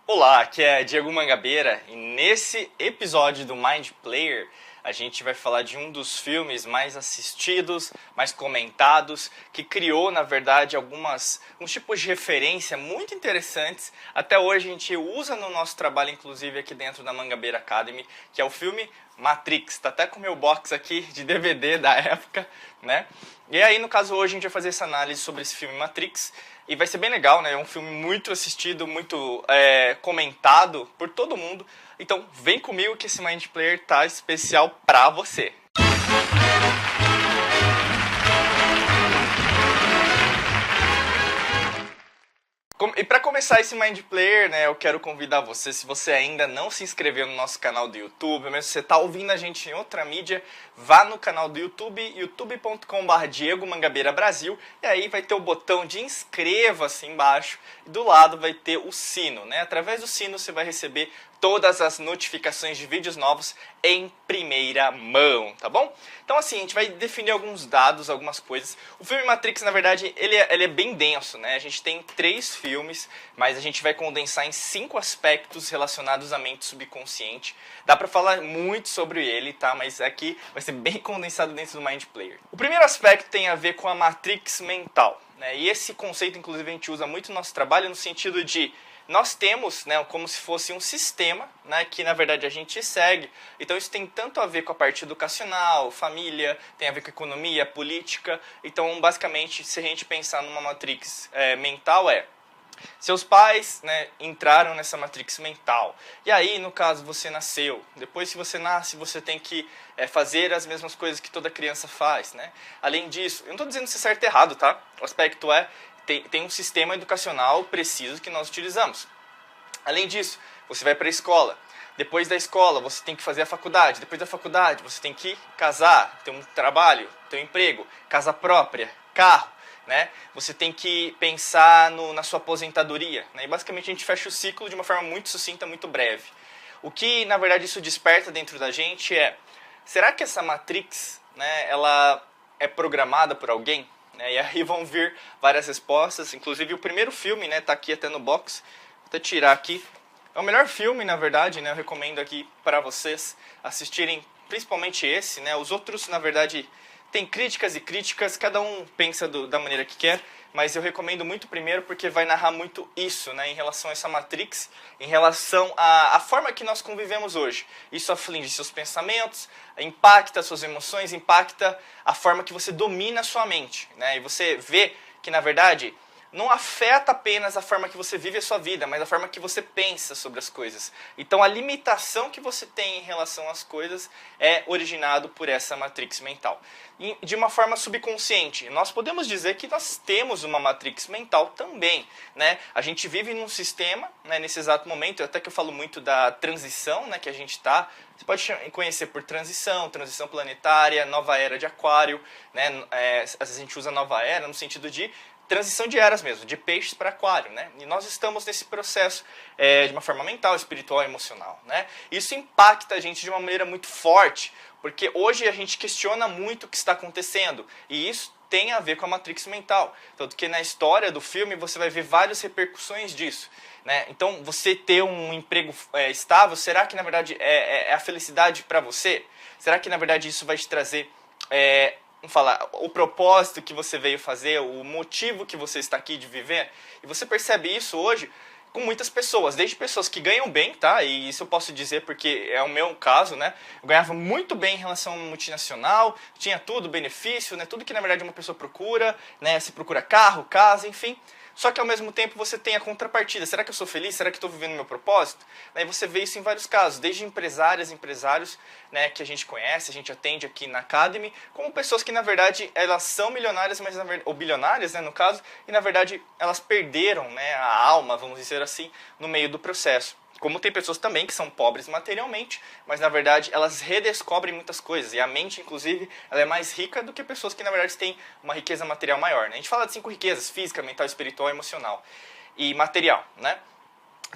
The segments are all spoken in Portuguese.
Olá, aqui é Diego Mangabeira e nesse episódio do Mind Player a gente vai falar de um dos filmes mais assistidos, mais comentados, que criou, na verdade, uns tipos de referência muito interessantes. Até hoje a gente usa no nosso trabalho, inclusive aqui dentro da Mangabeira Academy, que é o filme Matrix. Tá até com o meu box aqui de DVD da época, né? E aí, no caso, hoje a gente vai fazer essa análise sobre esse filme Matrix. E vai ser bem legal, né? É um filme muito assistido, muito comentado por todo mundo. Então, vem comigo que esse Mind Player tá especial pra você. E para começar esse Mind Player, né, eu quero convidar você, se você ainda não se inscreveu no nosso canal do YouTube, mesmo se você está ouvindo a gente em outra mídia, vá no canal do YouTube, youtube.com.br Diego Mangabeira Brasil, e aí vai ter o botão de inscreva-se embaixo, e do lado vai ter o sino, né? Através do sino você vai receber todas as notificações de vídeos novos em primeira mão, tá bom? Então assim, a gente vai definir alguns dados, algumas coisas. O filme Matrix, na verdade, ele é bem denso, né? A gente tem 3 filmes, mas a gente vai condensar em 5 aspectos relacionados à mente subconsciente. Dá pra falar muito sobre ele, tá? Mas aqui vai ser bem condensado dentro do Mind Player. O primeiro aspecto tem a ver com a Matrix mental, né? E esse conceito, inclusive, a gente usa muito no nosso trabalho no sentido de nós temos, né, como se fosse um sistema, né, que na verdade a gente segue. Então isso tem tanto a ver com a parte educacional, família, tem a ver com economia, política. Então basicamente, se a gente pensar numa matrix mental, seus pais, né, entraram nessa matrix mental. E aí, no caso, você nasceu. Depois que você nasce, você tem que fazer as mesmas coisas que toda criança faz, né? Além disso, eu não estou dizendo se é certo ou errado, tá? O aspecto tem um sistema educacional preciso que nós utilizamos. Além disso, você vai para a escola. Depois da escola, você tem que fazer a faculdade. Depois da faculdade, você tem que casar, ter um trabalho, ter um emprego, casa própria, carro, né? Você tem que pensar na sua aposentadoria, né? E basicamente a gente fecha o ciclo de uma forma muito sucinta, muito breve. O que, na verdade, isso desperta dentro da gente será que essa Matrix, né, ela é programada por alguém? E aí vão vir várias respostas, inclusive o primeiro filme, né, tá aqui até no box, vou até tirar aqui. É o melhor filme, na verdade, né, eu recomendo aqui para vocês assistirem, principalmente esse, né, os outros, na verdade, tem críticas e críticas, cada um pensa da maneira que quer, mas eu recomendo muito o primeiro porque vai narrar muito isso, né, em relação a essa Matrix, em relação à forma que nós convivemos hoje. Isso aflige seus pensamentos, impacta suas emoções, impacta a forma que você domina a sua mente, né, e você vê que, na verdade, não afeta apenas a forma que você vive a sua vida, mas a forma que você pensa sobre as coisas. Então a limitação que você tem em relação às coisas é originado por essa matrix mental. E de uma forma subconsciente, nós podemos dizer que nós temos uma matrix mental também, né? A gente vive num sistema, né, nesse exato momento, até que eu falo muito da transição, né, que a gente está. Você pode conhecer por transição planetária, nova era de aquário, né? Às vezes a gente usa nova era no sentido de transição de eras mesmo, de peixes para aquário, né? E nós estamos nesse processo de uma forma mental, espiritual e emocional, né? Isso impacta a gente de uma maneira muito forte, porque hoje a gente questiona muito o que está acontecendo, e isso tem a ver com a matrix mental. Tanto que na história do filme você vai ver várias repercussões disso, né? Então, você ter um emprego estável, será que na verdade é a felicidade para você? Será que na verdade isso vai te trazer vamos falar, o propósito que você veio fazer, o motivo que você está aqui de viver? E você percebe isso hoje com muitas pessoas, desde pessoas que ganham bem, tá? E isso eu posso dizer porque é o meu caso, né? Eu ganhava muito bem em relação a uma multinacional, tinha tudo, benefício, né? Tudo que na verdade uma pessoa procura, né? Você procura carro, casa, enfim. Só que ao mesmo tempo você tem a contrapartida. Será que eu sou feliz? Será que estou vivendo o meu propósito? Aí você vê isso em vários casos, desde empresários, né, que a gente conhece, a gente atende aqui na Academy, como pessoas que na verdade elas são milionárias, ou bilionárias, né, no caso, e na verdade elas perderam, né, a alma, vamos dizer assim, no meio do processo. Como tem pessoas também que são pobres materialmente, mas na verdade elas redescobrem muitas coisas. E a mente, inclusive, ela é mais rica do que pessoas que na verdade têm uma riqueza material maior, né? A gente fala de 5 riquezas: física, mental, espiritual, emocional e material, né?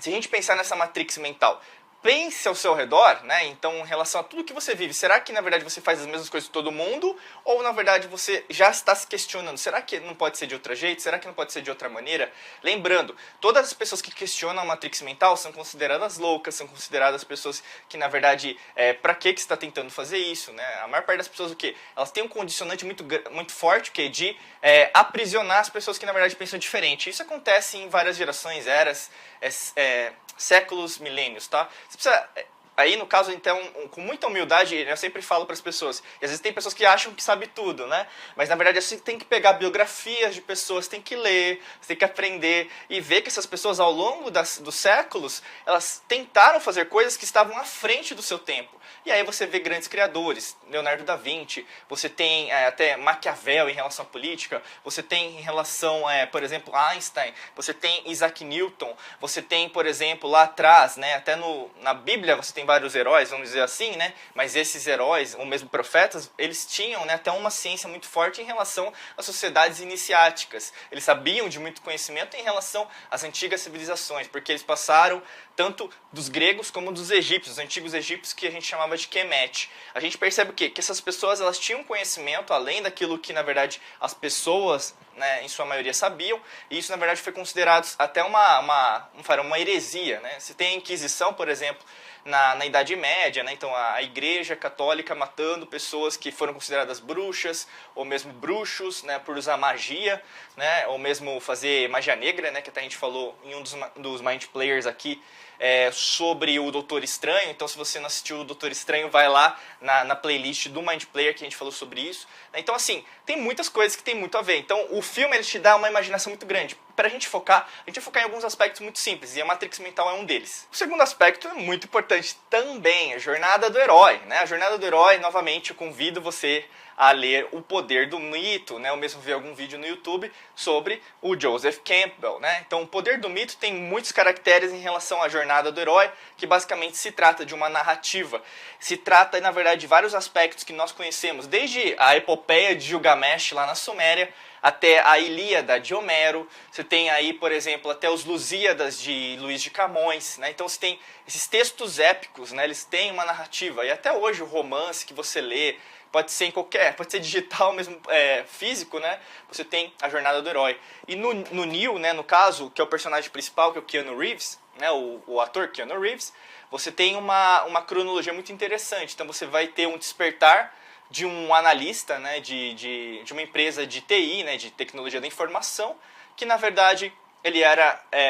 Se a gente pensar nessa matrix mental, pense ao seu redor, né? Então, em relação a tudo que você vive, será que na verdade você faz as mesmas coisas que todo mundo? Ou na verdade você já está se questionando, será que não pode ser de outro jeito? Será que não pode ser de outra maneira? Lembrando, todas as pessoas que questionam a Matrix mental são consideradas loucas, são consideradas pessoas que na verdade, pra que você está tentando fazer isso, né? A maior parte das pessoas, o quê? Elas têm um condicionante muito forte, o quê? De aprisionar as pessoas que na verdade pensam diferente. Isso acontece em várias gerações, eras, séculos, milênios, tá? Você precisa, aí no caso, então, com muita humildade, eu sempre falo para as pessoas, e às vezes tem pessoas que acham que sabe tudo, né? Mas na verdade você tem que pegar biografias de pessoas, tem que ler, você tem que aprender e ver que essas pessoas ao longo dos séculos, elas tentaram fazer coisas que estavam à frente do seu tempo. E aí você vê grandes criadores, Leonardo da Vinci, você tem até Maquiavel em relação à política, você tem em relação, por exemplo, Einstein, você tem Isaac Newton, você tem, por exemplo, lá atrás, né, até na Bíblia você tem vários heróis, vamos dizer assim, né, mas esses heróis, ou mesmo profetas, eles tinham, né, até uma ciência muito forte em relação às sociedades iniciáticas. Eles sabiam de muito conhecimento em relação às antigas civilizações, porque eles passaram tanto dos gregos como dos egípcios, os antigos egípcios que a gente chamava de Kemet. A gente percebe o quê? Que essas pessoas elas tinham conhecimento além daquilo que, na verdade, as pessoas, né, em sua maioria sabiam, e isso, na verdade, foi considerado até uma heresia, né? Se tem a Inquisição, por exemplo, na Idade Média, né? Então a Igreja Católica matando pessoas que foram consideradas bruxas, ou mesmo bruxos, né, por usar magia, né, ou mesmo fazer magia negra, né, que até a gente falou em um dos Mind Players aqui, sobre o Doutor Estranho. Então se você não assistiu o Doutor Estranho, vai lá na playlist do Mind Player que a gente falou sobre isso. Então assim, tem muitas coisas que tem muito a ver. Então o filme ele te dá uma imaginação muito grande. Para a gente vai focar em alguns aspectos muito simples, e a Matrix mental é um deles. O segundo aspecto é muito importante também, a jornada do herói, né? A jornada do herói, novamente, eu convido você a ler O Poder do Mito, né? Ou mesmo ver algum vídeo no YouTube sobre o Joseph Campbell, né? Então, O Poder do Mito tem muitos caracteres em relação à jornada do herói, que basicamente se trata de uma narrativa. Se trata, na verdade, de vários aspectos que nós conhecemos, desde a epopeia de Gilgamesh lá na Suméria, até a Ilíada de Homero, você tem aí, por exemplo, até os Lusíadas de Luís de Camões, né? Então você tem esses textos épicos, né? Eles têm uma narrativa, e até hoje o romance que você lê, pode ser pode ser digital mesmo, físico, né? Você tem a jornada do herói. E no Neo, né, no caso, que é o personagem principal, que é o Keanu Reeves, né, o ator Keanu Reeves, você tem uma cronologia muito interessante. Então você vai ter um despertar de um analista, né, de uma empresa de TI, né, de tecnologia da informação, que na verdade ele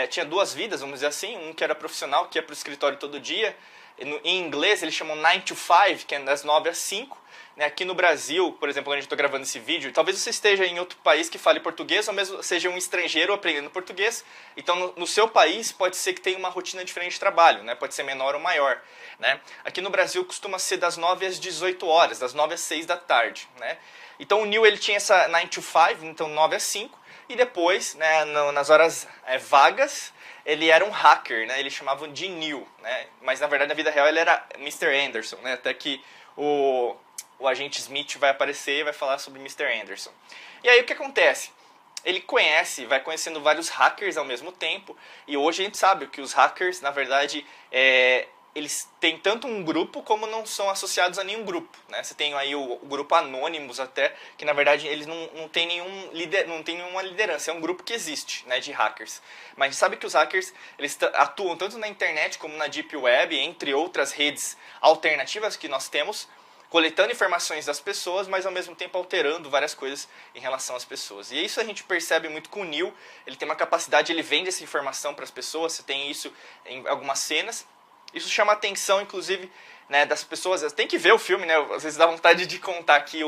tinha duas vidas, vamos dizer assim, um que era profissional, que ia para o escritório todo dia, em inglês eles chamam 9 to 5, que é das 9 às 5, né, aqui no Brasil, por exemplo, onde eu estou gravando esse vídeo, talvez você esteja em outro país que fale português, ou mesmo seja um estrangeiro aprendendo português, então no seu país pode ser que tenha uma rotina diferente de trabalho, né, pode ser menor ou maior. Né? Aqui no Brasil costuma ser das 9 às 18 horas, das 9 às 6 da tarde. Né? Então o Neo ele tinha essa 9 to 5, então 9 às 5, e depois, né, nas horas vagas, ele era um hacker, né? Eles chamavam de Neo, né? Mas na verdade na vida real ele era Mr. Anderson, né? Até que o agente Smith vai aparecer e vai falar sobre Mr. Anderson. E aí o que acontece? Ele vai conhecendo vários hackers ao mesmo tempo, e hoje a gente sabe que os hackers, na verdade, eles têm tanto um grupo como não são associados a nenhum grupo, né? Você tem aí o grupo Anonymous até, que na verdade eles não tem nenhuma liderança, é um grupo que existe, né, de hackers. Mas sabe que os hackers eles atuam tanto na internet como na Deep Web, entre outras redes alternativas que nós temos, coletando informações das pessoas, mas ao mesmo tempo alterando várias coisas em relação às pessoas. E isso a gente percebe muito com o Neo, ele tem uma capacidade, ele vende essa informação para as pessoas, você tem isso em algumas cenas. Isso chama a atenção, inclusive, né, das pessoas. Tem que ver o filme, né? Às vezes dá vontade de contar aqui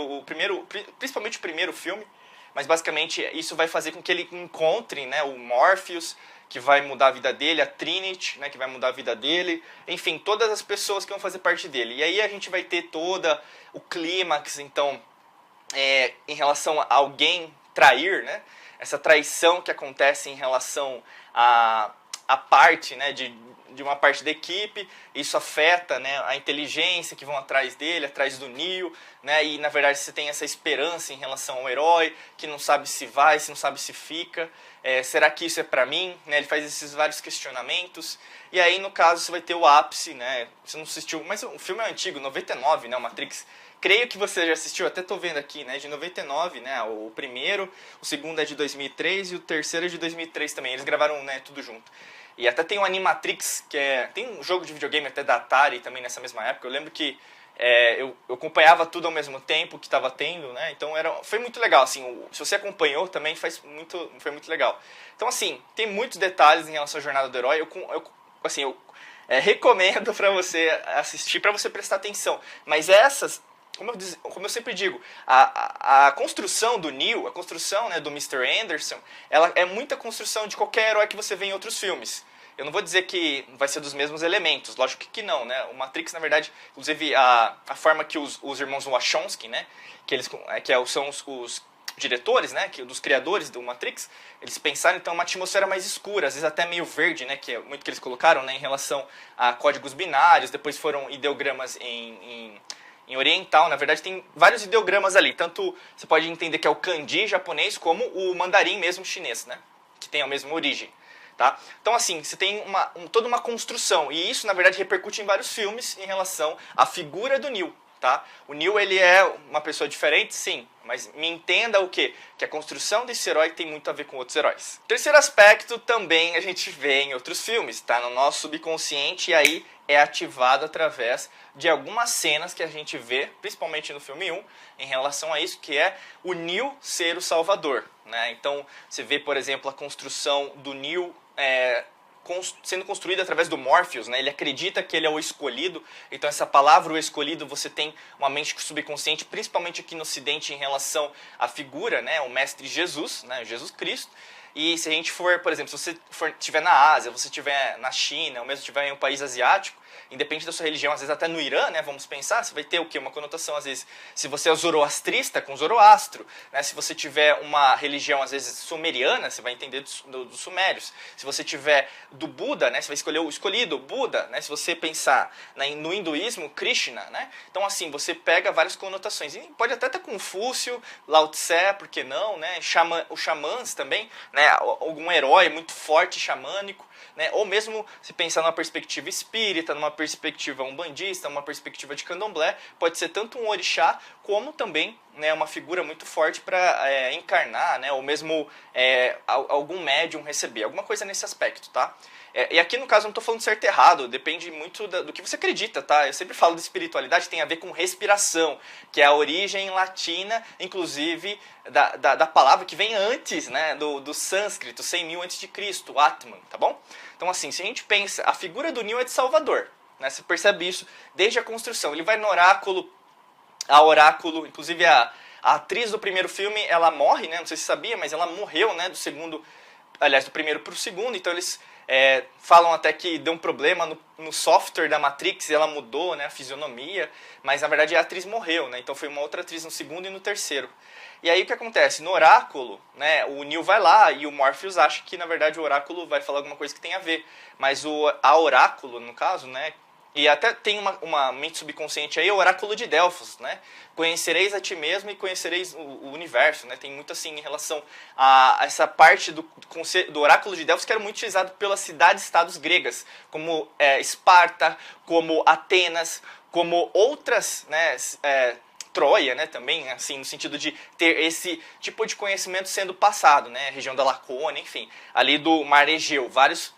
principalmente o primeiro filme, mas basicamente isso vai fazer com que ele encontre, né, o Morpheus, que vai mudar a vida dele, a Trinity, né, que vai mudar a vida dele, enfim, todas as pessoas que vão fazer parte dele. E aí a gente vai ter toda o clímax, então, em relação a alguém trair, né? Essa traição que acontece em relação a parte, né, de uma parte da equipe, isso afeta, né, a inteligência que vão atrás dele, atrás do Neo, né, e na verdade você tem essa esperança em relação ao herói, que não sabe se vai, se não sabe se fica, será que isso é pra mim? Né, ele faz esses vários questionamentos, e aí no caso você vai ter o ápice, né, você não assistiu, mas o filme é antigo, 99, né, o Matrix. Creio que você já assistiu, até tô vendo aqui, né, de 99, né, o primeiro, o segundo é de 2003 e o terceiro é de 2003 também, eles gravaram, né, tudo junto. E até tem o Animatrix, tem um jogo de videogame até da Atari também nessa mesma época, eu lembro que eu acompanhava tudo ao mesmo tempo que estava tendo, né, então foi muito legal, assim, se você acompanhou também foi muito legal. Então, assim, tem muitos detalhes em relação à jornada do herói, eu recomendo para você assistir, para você prestar atenção, mas essas... Como eu sempre digo, a construção do Neo, a construção, né, do Mr. Anderson, ela é muita construção de qualquer herói que você vê em outros filmes. Eu não vou dizer que vai ser dos mesmos elementos, lógico que não, né? O Matrix, na verdade, inclusive a forma que os irmãos Wachowski, né, são os diretores, né, dos criadores do Matrix, eles pensaram então uma atmosfera mais escura, às vezes até meio verde, né, que é muito que eles colocaram, né, em relação a códigos binários, depois foram ideogramas em oriental, na verdade tem vários ideogramas ali, tanto você pode entender que é o kanji japonês como o mandarim mesmo chinês, né, que tem a mesma origem, tá? Então assim, você tem toda uma construção, e isso na verdade repercute em vários filmes em relação à figura do Neo, tá? O Neo, ele é uma pessoa diferente, sim, mas me entenda o quê? Que a construção desse herói tem muito a ver com outros heróis. Terceiro aspecto também a gente vê em outros filmes, tá? No nosso subconsciente, e aí é ativado através de algumas cenas que a gente vê, principalmente no filme 1, em relação a isso, que é o Neo ser o salvador, né? Então, você vê, por exemplo, a construção do Neo sendo construído através do Morpheus, né? Ele acredita que ele é o escolhido, então essa palavra, o escolhido, você tem uma mente subconsciente, principalmente aqui no Ocidente, em relação à figura, né? O Mestre Jesus, né? Jesus Cristo. E se a gente for, por exemplo, se você estiver na Ásia, você estiver na China, ou mesmo estiver em um país asiático, independente da sua religião, às vezes até no Irã, né, vamos pensar, você vai ter o quê? Uma conotação, às vezes, se você é zoroastrista, com Zoroastro, né, se você tiver uma religião, às vezes, sumeriana, você vai entender dos sumérios, se você tiver do Buda, né, você vai escolher o escolhido, Buda, né, se você pensar no hinduísmo, Krishna, né, então assim, você pega várias conotações, e pode até ter Confúcio, Lao Tse, por que não, né, os xamãs também, né, algum herói muito forte, xamânico, né, ou mesmo se pensar numa perspectiva espírita, numa perspectiva umbandista, numa perspectiva de candomblé, pode ser tanto um orixá como também, né, uma figura muito forte para encarnar, né, ou mesmo algum médium receber, alguma coisa nesse aspecto, tá? E aqui no caso eu não estou falando certo e errado, depende muito do que você acredita, tá? Eu sempre falo de espiritualidade, tem a ver com respiração, que é a origem latina, inclusive, da palavra que vem antes, né, do sânscrito, 100 mil antes de Cristo, Atman, tá bom? Então assim, se a gente pensa, a figura do Neo é de Salvador, né? Você percebe isso desde a construção, ele vai no oráculo, inclusive a atriz do primeiro filme, ela morre, né? Não sei se você sabia, mas ela morreu, né? Do primeiro para o segundo, então eles falam até que deu um problema no software da Matrix, e ela mudou, né, a fisionomia, mas na verdade a atriz morreu, né? Então foi uma outra atriz no segundo e no terceiro. E aí o que acontece? No oráculo, né, o Neo vai lá e o Morpheus acha que na verdade o oráculo vai falar alguma coisa que tem a ver, mas a oráculo, no caso, né, e até tem uma mente subconsciente aí, o oráculo de Delfos, né? Conhecereis a ti mesmo e conhecereis o universo, né? Tem muito assim em relação a essa parte do oráculo de Delfos que era muito utilizado pelas cidades-estados gregas, como Esparta, como Atenas, como outras, né? Troia, né, também, assim, no sentido de ter esse tipo de conhecimento sendo passado, né? Região da Lacônia, enfim, ali do Mar Egeu, várias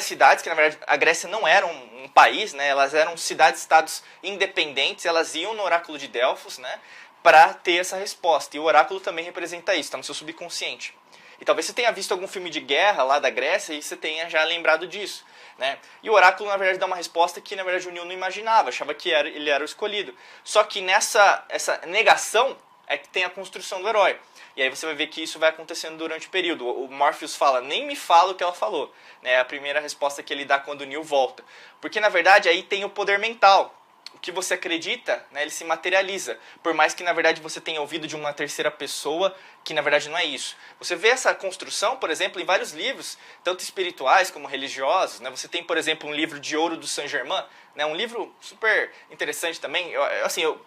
cidades, que na verdade a Grécia não era um país, né, elas eram cidades-estados independentes, elas iam no oráculo de Delfos, né, para ter essa resposta. E o oráculo também representa isso, está no seu subconsciente. E talvez você tenha visto algum filme de guerra lá da Grécia e você tenha já lembrado disso, né? E o oráculo, na verdade, dá uma resposta que, na verdade, o Neo não imaginava, achava que ele era o escolhido. Só que essa negação é que tem a construção do herói. E aí você vai ver que isso vai acontecendo durante o período. O Morpheus fala, nem me fala o que ela falou. É a primeira resposta que ele dá quando o Neo volta. Porque, na verdade, aí tem o poder mental. o que você acredita, né, ele se materializa, por mais que na verdade você tenha ouvido de uma terceira pessoa, que na verdade não é isso. Você vê essa construção, por exemplo, em vários livros, tanto espirituais como religiosos, né? Você tem, por exemplo, um livro de Ouro do Saint-Germain, né, um livro super interessante também.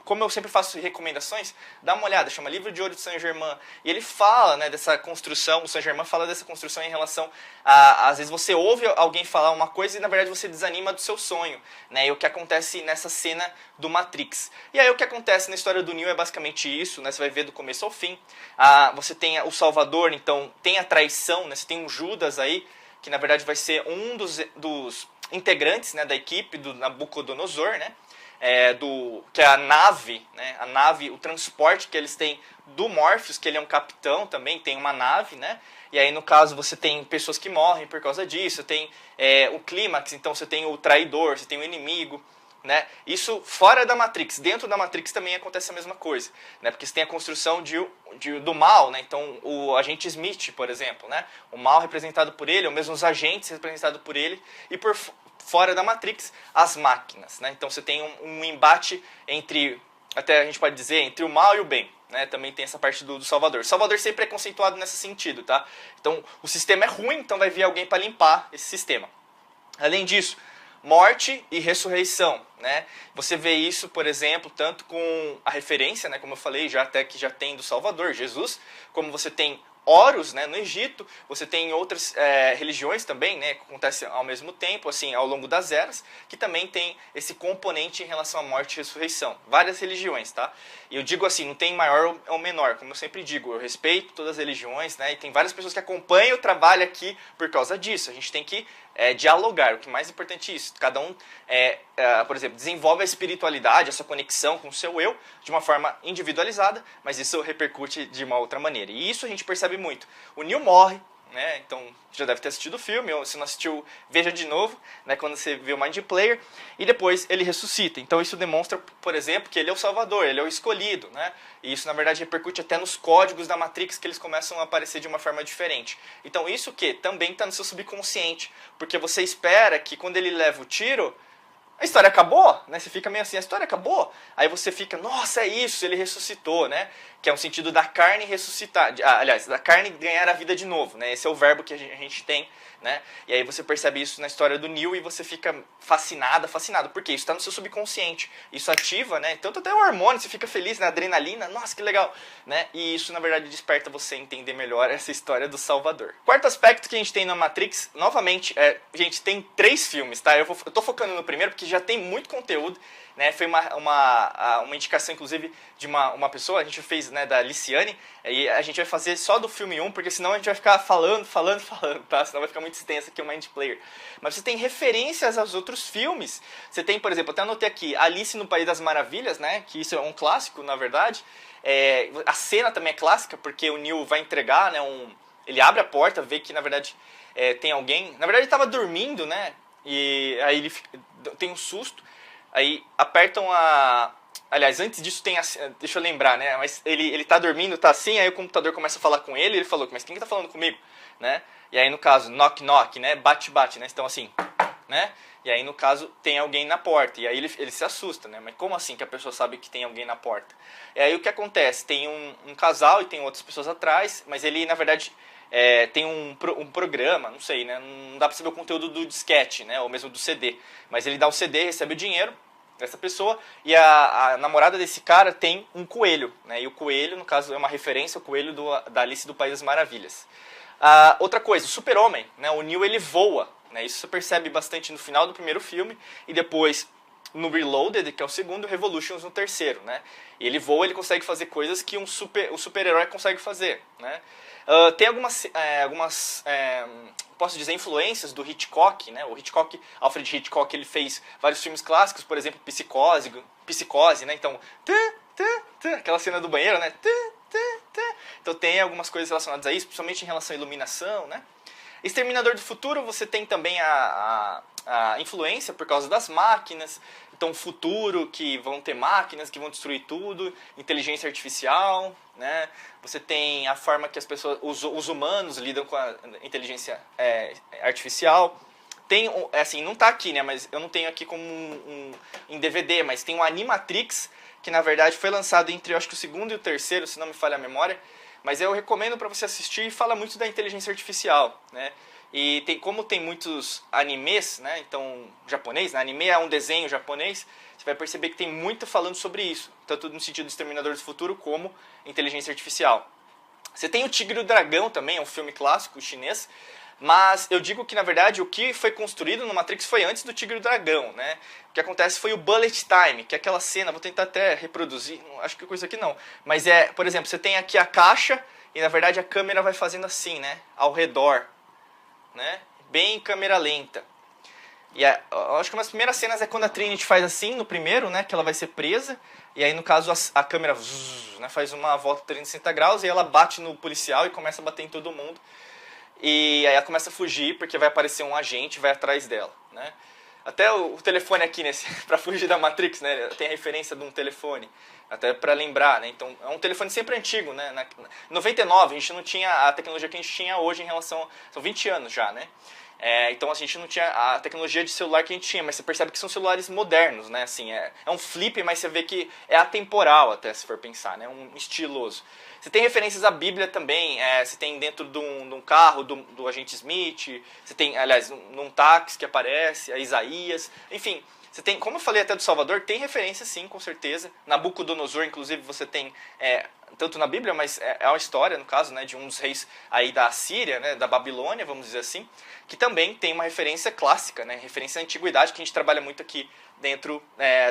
Como eu sempre faço recomendações, dá uma olhada, chama Livro de Ouro de Saint-Germain. E ele fala, né, dessa construção, o Saint-Germain fala dessa construção em relação a, às vezes você ouve alguém falar uma coisa e na verdade você desanima do seu sonho, né, e o que acontece nessa cena do Matrix. E aí o que acontece na história do Neo é basicamente isso, né, você vai ver do começo ao fim. Você tem o Salvador, então tem a traição, né, você tem um Judas aí, que na verdade vai ser um dos integrantes, né, da equipe do Nabucodonosor, né, que é a nave, né, o transporte que eles têm do Morpheus, que ele é um capitão também, tem uma nave, né, e aí no caso você tem pessoas que morrem por causa disso, tem o clímax, então você tem o traidor, você tem o inimigo, né, isso fora da Matrix. Dentro da Matrix também acontece a mesma coisa, né, porque você tem a construção do mal, né, então o agente Smith, por exemplo, né, o mal representado por ele, ou mesmo os agentes representados por ele, e por fora da Matrix, as máquinas, né, então você tem um embate entre, até a gente pode dizer, entre o mal e o bem, né, também tem essa parte do Salvador. O Salvador sempre é conceituado nesse sentido, tá, então o sistema é ruim, então vai vir alguém para limpar esse sistema. Além disso, morte e ressurreição, né? Você vê isso, por exemplo, tanto com a referência, né, como eu falei, já até que já tem do Salvador, Jesus, como você tem Horus, né, no Egito, você tem outras religiões também, né, que acontecem ao mesmo tempo, assim, ao longo das eras, que também tem esse componente em relação à morte e ressurreição. Várias religiões, tá? E eu digo assim, não tem maior ou menor, como eu sempre digo, eu respeito todas as religiões, né, e tem várias pessoas que acompanham o trabalho aqui por causa disso. A gente tem que dialogar, o que é mais importante é isso. Cada um, por exemplo, desenvolve a espiritualidade, essa conexão com o seu eu, de uma forma individualizada, mas isso repercute de uma outra maneira. E isso a gente percebe muito. O Neo morre, né? Então já deve ter assistido o filme, ou se não assistiu, veja de novo, né? Quando você vê o Mind Player, e depois ele ressuscita. Então isso demonstra, por exemplo, que ele é o Salvador, ele é o escolhido, né? E isso na verdade repercute até nos códigos da Matrix, que eles começam a aparecer de uma forma diferente. Então isso que também está no seu subconsciente, porque você espera que quando ele leva o tiro, a história acabou, né? Você fica meio assim, a história acabou. Aí você fica, nossa, é isso, ele ressuscitou, né? Que é um sentido da carne ressuscitar, aliás, da carne ganhar a vida de novo, né? Esse é o verbo que a gente tem, né? E aí você percebe isso na história do Neo e você fica fascinado, porque isso está no seu subconsciente. Isso ativa, né? Tanto até o hormônio, você fica feliz, na adrenalina, nossa, que legal, né? E isso, na verdade, desperta você a entender melhor essa história do Salvador. Quarto aspecto que a gente tem na Matrix, novamente, gente, tem 3 filmes, tá? Eu tô focando no primeiro porque já tem muito conteúdo, né? Foi uma indicação, inclusive, de uma pessoa, a gente fez, né, da Liciane, e a gente vai fazer só do filme 1, porque senão a gente vai ficar falando, tá? Senão vai ficar muito extenso aqui o Mind Player. Mas você tem referências aos outros filmes. Você tem, por exemplo, até anotei aqui, Alice no País das Maravilhas, né? Que isso é um clássico, na verdade. A cena também é clássica, porque o Neo vai entregar, né, ele abre a porta, vê que, na verdade, tem alguém... Na verdade, ele estava dormindo, né? E aí ele tem um susto. Aí apertam Aliás, antes disso tem deixa eu lembrar, né? Mas ele tá dormindo, tá assim, aí o computador começa a falar com ele, ele falou, mas quem que tá falando comigo? Né? E aí no caso, knock knock, né? Bate bate, né? Então assim, né? E aí no caso tem alguém na porta, e aí ele se assusta, né? Mas como assim que a pessoa sabe que tem alguém na porta? E aí o que acontece? Tem um casal e tem outras pessoas atrás, mas ele na verdade tem um programa, não sei, né? Não dá pra saber o conteúdo do disquete, né? Ou mesmo do CD. Mas ele dá o CD, recebe o dinheiro dessa pessoa, e a namorada desse cara tem um coelho, né? E o coelho, no caso, é uma referência ao coelho da Alice do País das Maravilhas. Outra coisa, o Super-Homem, né? O Neo, ele voa, né? Isso você percebe bastante no final do primeiro filme, e depois no Reloaded, que é o segundo, Revolutions no terceiro, né? E ele voa, ele consegue fazer coisas que um super-herói consegue fazer, né? Tem algumas posso dizer, influências do Hitchcock, né? O Alfred Hitchcock, ele fez vários filmes clássicos, por exemplo, Psicose, né? Então, aquela cena do banheiro, né? Então tem algumas coisas relacionadas a isso, principalmente em relação à iluminação, né? Exterminador do Futuro, você tem também a influência por causa das máquinas. Então, futuro, que vão ter máquinas que vão destruir tudo, inteligência artificial, né? Você tem a forma que as pessoas, os humanos lidam com a inteligência artificial. tem, assim, não tá aqui, né, mas eu não tenho aqui como em DVD, mas tem um Animatrix, que na verdade foi lançado entre, eu acho que o segundo e o terceiro, se não me falha a memória, mas eu recomendo para você assistir, e fala muito da inteligência artificial, né, e como tem muitos animes, né, então, japonês, né, anime é um desenho japonês, você vai perceber que tem muito falando sobre isso, tanto no sentido do Exterminador do Futuro, como inteligência artificial. Você tem o Tigre e o Dragão também, é um filme clássico chinês, mas eu digo que, na verdade, o que foi construído no Matrix foi antes do Tigre e o Dragão, né? O que acontece foi o Bullet Time, que é aquela cena, vou tentar até reproduzir, acho que coisa aqui não, mas por exemplo, você tem aqui a caixa e, na verdade, a câmera vai fazendo assim, né? Ao redor, né? Bem câmera lenta. E eu acho que uma das primeiras cenas é quando a Trinity faz assim, no primeiro, né? Que ela vai ser presa, e aí, no caso, a câmera né, faz uma volta de 360 graus e ela bate no policial e começa a bater em todo mundo. E aí ela começa a fugir porque vai aparecer um agente e vai atrás dela, né? Até o telefone aqui, para fugir da Matrix, né? Tem a referência de um telefone, até para lembrar, né? Então, é um telefone sempre antigo, né? Em 99, a gente não tinha a tecnologia que a gente tinha hoje em relação... São 20 anos já, né? Então a gente não tinha a tecnologia de celular que a gente tinha, mas você percebe que são celulares modernos, né? Assim, é um flip, mas você vê que é atemporal até, se for pensar, né? Um estiloso. Você tem referências à Bíblia também, você tem dentro de um carro do agente Smith, você tem, aliás, num táxi que aparece, a Isaías, enfim... Você tem, como eu falei até do Salvador, tem referência sim, com certeza. Nabucodonosor, inclusive, você tem, tanto na Bíblia, mas é uma história, no caso, né, de um dos reis aí da Assíria, né, da Babilônia, vamos dizer assim, que também tem uma referência clássica, né, referência à antiguidade, que a gente trabalha muito aqui dentro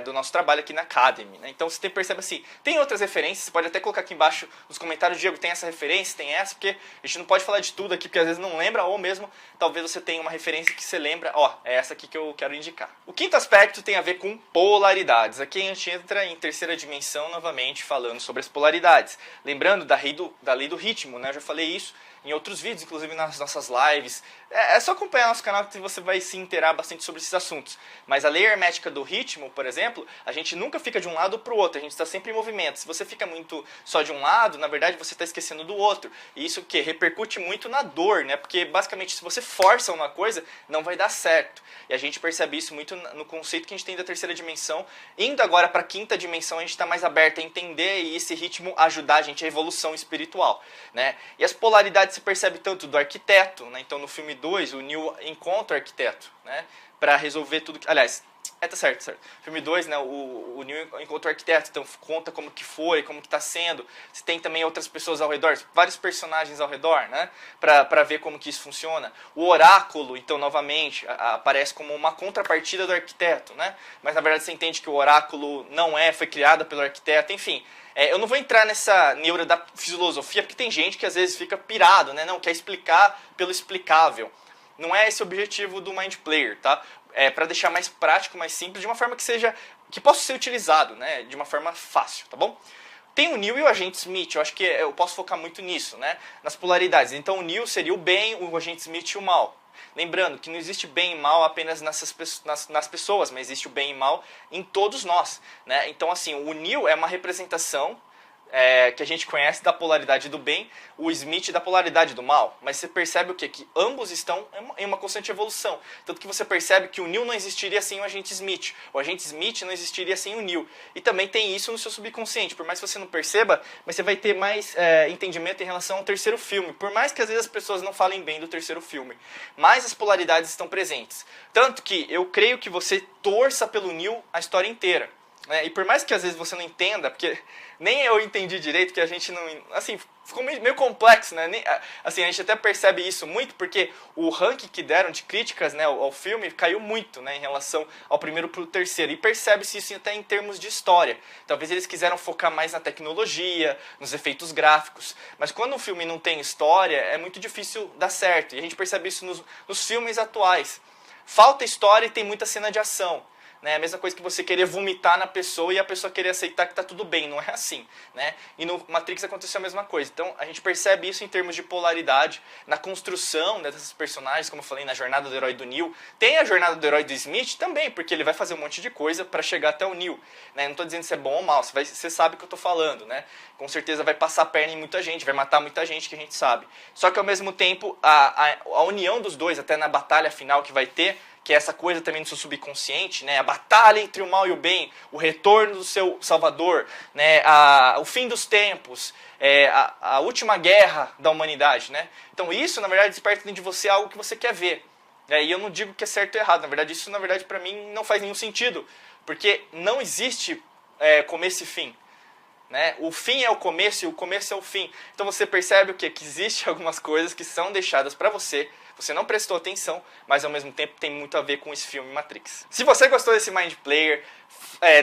do nosso trabalho aqui na Academy, né? Então você percebe assim, tem outras referências, você pode até colocar aqui embaixo nos comentários, Diego, tem essa referência, tem essa, porque a gente não pode falar de tudo aqui, porque às vezes não lembra, ou mesmo, talvez você tenha uma referência que você lembra, é essa aqui que eu quero indicar. O quinto aspecto tem a ver com polaridades. Aqui a gente entra em terceira dimensão, novamente, falando sobre as polaridades. Lembrando da lei do ritmo, né? Eu já falei isso em outros vídeos, inclusive nas nossas lives. É só acompanhar nosso canal que você vai se inteirar bastante sobre esses assuntos. Mas a lei hermética do ritmo, por exemplo, a gente nunca fica de um lado para o outro, a gente está sempre em movimento. Se você fica muito só de um lado, na verdade você está esquecendo do outro. E isso que repercute muito na dor, né? Porque basicamente se você força uma coisa, não vai dar certo. E a gente percebe isso muito no conceito que a gente tem da terceira dimensão. Indo agora para a quinta dimensão, a gente está mais aberto a entender e esse ritmo ajudar a gente a evolução espiritual, né? E as polaridades se percebe tanto do arquiteto, né? Então no filme 2, o Neo encontra o arquiteto, né? Para resolver tudo. Aliás, tá certo. Filme 2, né? O Neo encontra o arquiteto, então conta como que foi, como que tá sendo. Você tem também outras pessoas ao redor, vários personagens ao redor, né? Pra ver como que isso funciona. O oráculo, então, novamente, aparece como uma contrapartida do arquiteto, né? Mas na verdade você entende que o oráculo não foi criado pelo arquiteto, enfim. Eu não vou entrar nessa neura da filosofia, porque tem gente que às vezes fica pirado, né? Não quer explicar pelo explicável. Não é esse o objetivo do Mind Player, tá? É para deixar mais prático, mais simples, de uma forma que possa ser utilizado, né? De uma forma fácil, tá bom? Tem o Neo e o agente Smith, eu acho que eu posso focar muito nisso, né? Nas polaridades. Então o Neo seria o bem, o agente Smith o mal. Lembrando que não existe bem e mal apenas nas pessoas, mas existe o bem e mal em todos nós, né? Então, assim, o Neo é uma representação que a gente conhece da polaridade do bem, o Smith da polaridade do mal. Mas você percebe o quê? Que ambos estão em uma constante evolução. Tanto que você percebe que o Neo não existiria sem o agente Smith. O agente Smith não existiria sem o Neo. E também tem isso no seu subconsciente. Por mais que você não perceba, mas você vai ter mais entendimento em relação ao terceiro filme. Por mais que às vezes as pessoas não falem bem do terceiro filme. Mas as polaridades estão presentes. Tanto que eu creio que você torça pelo Neo a história inteira. E por mais que às vezes você não entenda, porque nem eu entendi direito, que a gente não... Assim, ficou meio complexo, né? Assim, a gente até percebe isso muito, porque o ranking que deram de críticas, né, ao filme caiu muito, né, em relação ao primeiro para o terceiro. E percebe-se isso até em termos de história. Talvez eles quiseram focar mais na tecnologia, nos efeitos gráficos. Mas quando um filme não tem história, é muito difícil dar certo. E a gente percebe isso nos filmes atuais. Falta história e tem muita cena de ação. Né? A mesma coisa que você querer vomitar na pessoa e a pessoa querer aceitar que tá tudo bem, não é assim, né? E no Matrix aconteceu a mesma coisa. Então a gente percebe isso em termos de polaridade, na construção desses personagens, como eu falei, na jornada do herói do Neo. Tem a jornada do herói do Smith também, porque ele vai fazer um monte de coisa para chegar até o Neo, né? Não tô dizendo se é bom ou mal, você sabe o que eu tô falando, né? Com certeza vai passar a perna em muita gente, vai matar muita gente, que a gente sabe. Só que ao mesmo tempo, a união dos dois, até na batalha final que vai ter, que é essa coisa também do seu subconsciente, né? A batalha entre o mal e o bem, o retorno do seu Salvador, né? O fim dos tempos, a última guerra da humanidade, né? Então isso, na verdade, desperta dentro de você algo que você quer ver. E eu não digo que é certo ou errado, na verdade, isso, para mim, não faz nenhum sentido, porque não existe começo e fim. Né? O fim é o começo e o começo é o fim. Então você percebe o quê? Que existe algumas coisas que são deixadas para você não prestou atenção, mas ao mesmo tempo tem muito a ver com esse filme Matrix. Se você gostou desse Mind Player,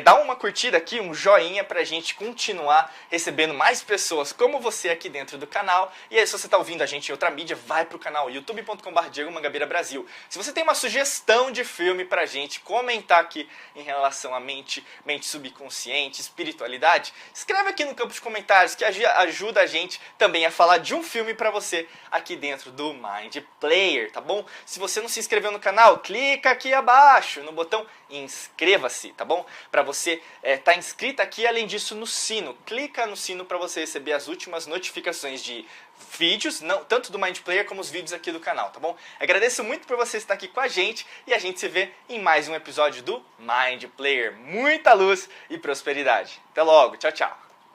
dá uma curtida aqui, um joinha pra gente continuar recebendo mais pessoas como você aqui dentro do canal. E aí, se você tá ouvindo a gente em outra mídia, vai pro canal youtube.com/Diego Brasil. Se você tem uma sugestão de filme pra gente comentar aqui em relação à mente subconsciente, espiritualidade, escreve aqui no campo de comentários que ajuda a gente também a falar de um filme pra você aqui dentro do Mind Player, tá bom? Se você não se inscreveu no canal, clica aqui abaixo no botão inscreva-se, tá bom? Para você tá inscrito aqui, além disso no sino. Clica no sino para você receber as últimas notificações de vídeos, tanto do Mind Player como os vídeos aqui do canal, tá bom? Agradeço muito por você estar aqui com a gente e a gente se vê em mais um episódio do Mind Player. Muita luz e prosperidade. Até logo, tchau, tchau.